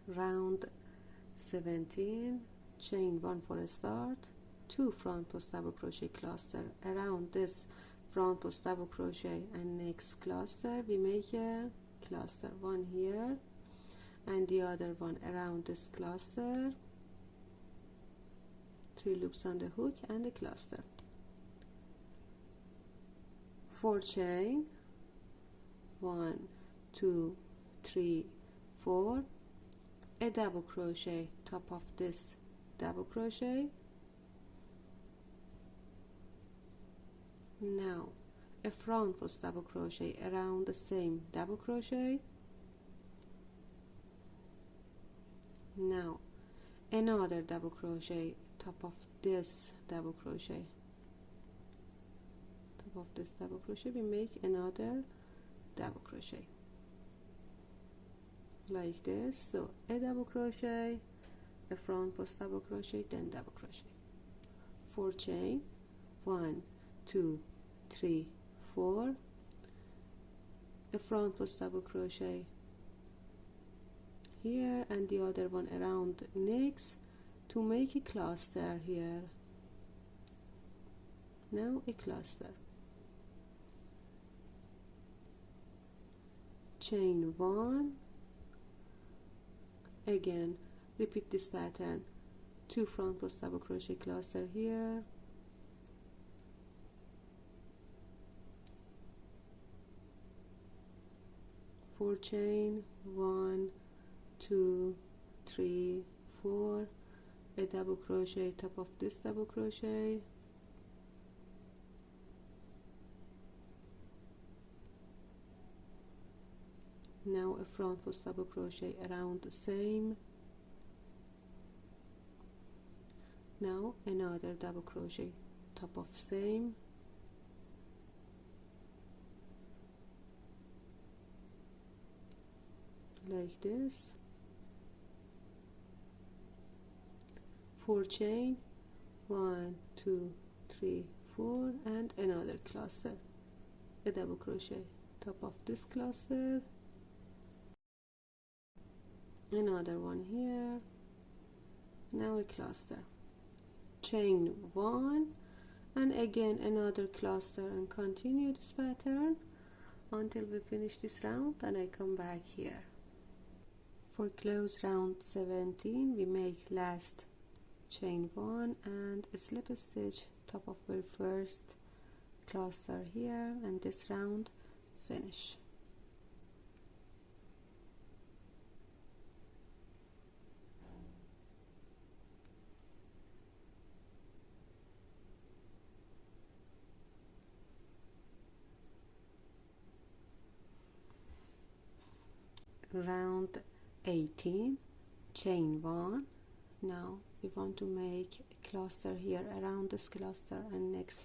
round 17, chain 1 for a start, 2 front post double crochet cluster around this front post double crochet, and next cluster we make a cluster, one here and the other one around this cluster, 3 loops on the hook and a cluster, 4 chain, 1 2 3 4, a double crochet top of this double crochet. Now a front post double crochet around the same double crochet. Now another double crochet top of this double crochet, top of this double crochet we make another double crochet like this. So a double crochet, a front post double crochet, then double crochet, 4 chain, 1 2 3 4, a front post double crochet here and the other one around next to make a cluster here. Now a cluster, chain 1, again repeat this pattern, 2 front post double crochet cluster here, four chain, 1 2 3 4, a double crochet top of this double crochet, now a front post double crochet around the same, now another double crochet top of same, like this, 4 chain, 1 2 3 4, and another cluster, a double crochet top of this cluster, another one here, now a cluster, chain 1, and again another cluster, and continue this pattern until we finish this round and I come back here. For close round 17 we make last chain 1 and a slip stitch top of the first cluster here, and this round finish. Round 18, chain 1. Now we want to make a cluster here around this cluster and next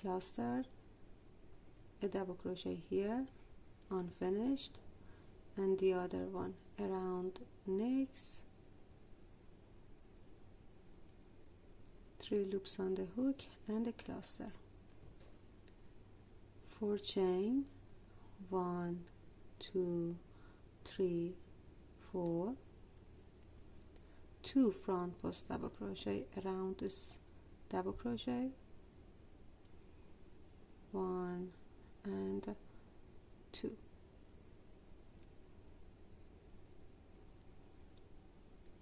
cluster, a double crochet here unfinished, and the other one around next, 3 loops on the hook and a cluster, 4 chain, 1 2 3 4, 2 front post double crochet around this double crochet, 1 and 2,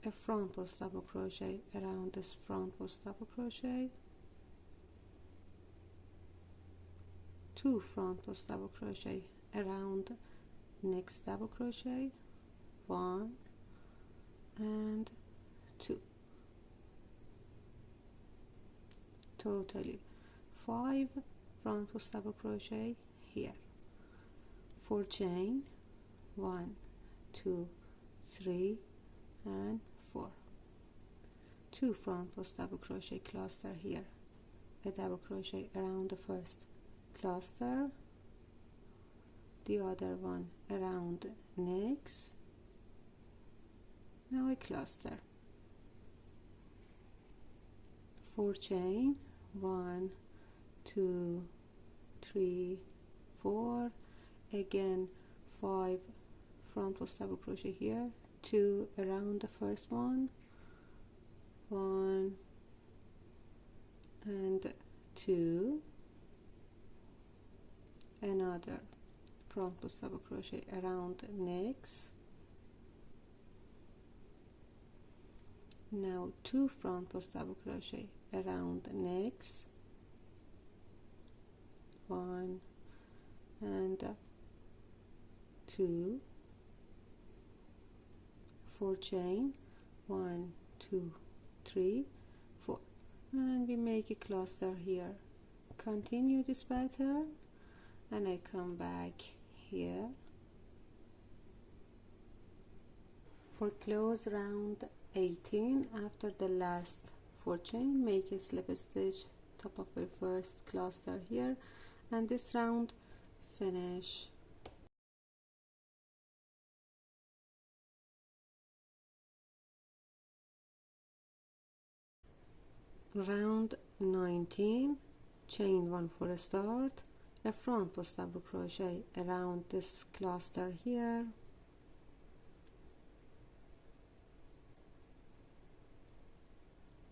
a front post double crochet around this front post double crochet, 2 front post double crochet around next double crochet, 1 and 2, totally 5 front post double crochet here, 4 chain, 1 2 3 and 4, 2 front post double crochet cluster here, a double crochet around the first cluster, the other one around next, now a cluster, 4 chain, 1 2 3 4, again 5 front post double crochet here, 2 around the first one, 1 and 2, another front post double crochet around next, now 2 front post double crochet around next, 1 and 2, 4 chain, 1 2 3 4, and we make a cluster here. Continue this pattern and I come back here. For close round 18, after the last 4 chain, make a slip stitch top of the first cluster here, and this round finish. Round 19, chain 1 for a start, a front post double crochet around this cluster here,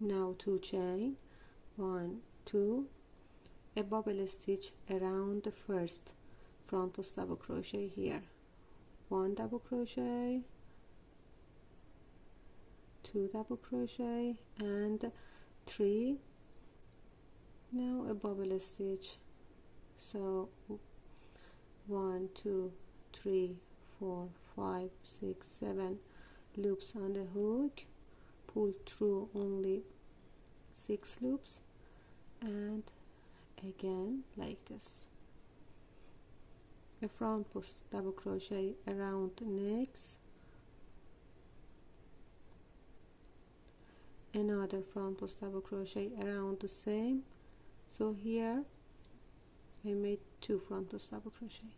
now 2 chain, 1 2, a bubble stitch around the first front post double crochet here, 1 double crochet, 2 double crochet and 3, now a bubble stitch, so 1 2 3 4 5 6 7 loops on the hook, pull through only 6 loops, and again like this, a front post double crochet around next, another front post double crochet around the same, so here I made 2 front post double crochet,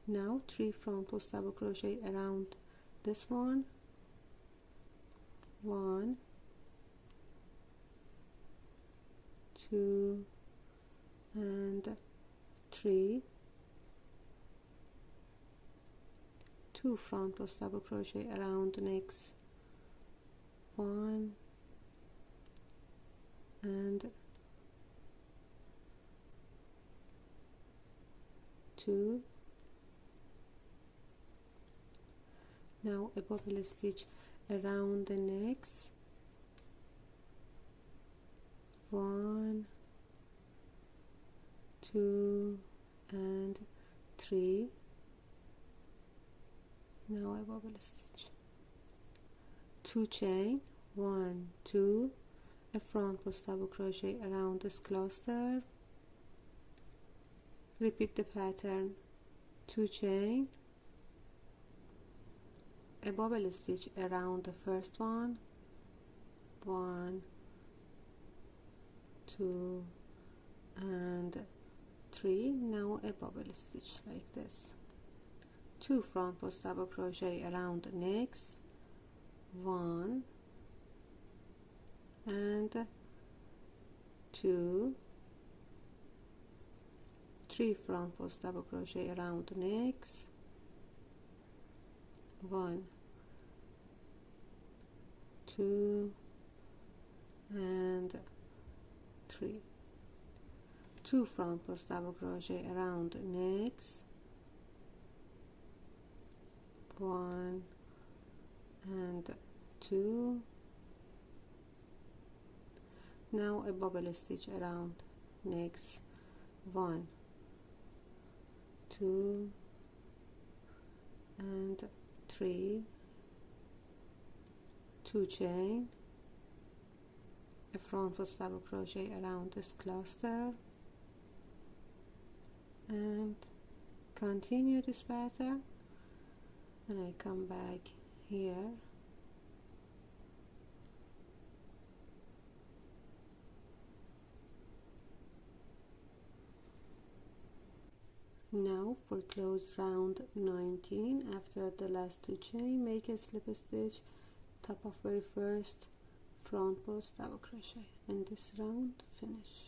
now 3 front post double crochet around this one, 1 2 and 3, 2 front post double crochet around the next, 1 and 2, now a bubble stitch around the next, 1 2 and 3, now a bubble stitch, 2 chain, 1 2, a front post double crochet around this cluster, repeat the pattern, 2 chain, a bubble stitch around the first one, 1 2 and 3, now a bubble stitch like this, 2 front post double crochet around the next, 1 and 2, 3 front post double crochet around the next, 1 2 and 3, 2 front post double crochet around the next, 1 and 2, now a bubble stitch around next, 1 2 and 3, 2 chain, a front post double crochet around this cluster, and continue this pattern, and I come back here, now for close round 19, after the last 2 chain, make a slip stitch top of very first front post double crochet, and this round finish.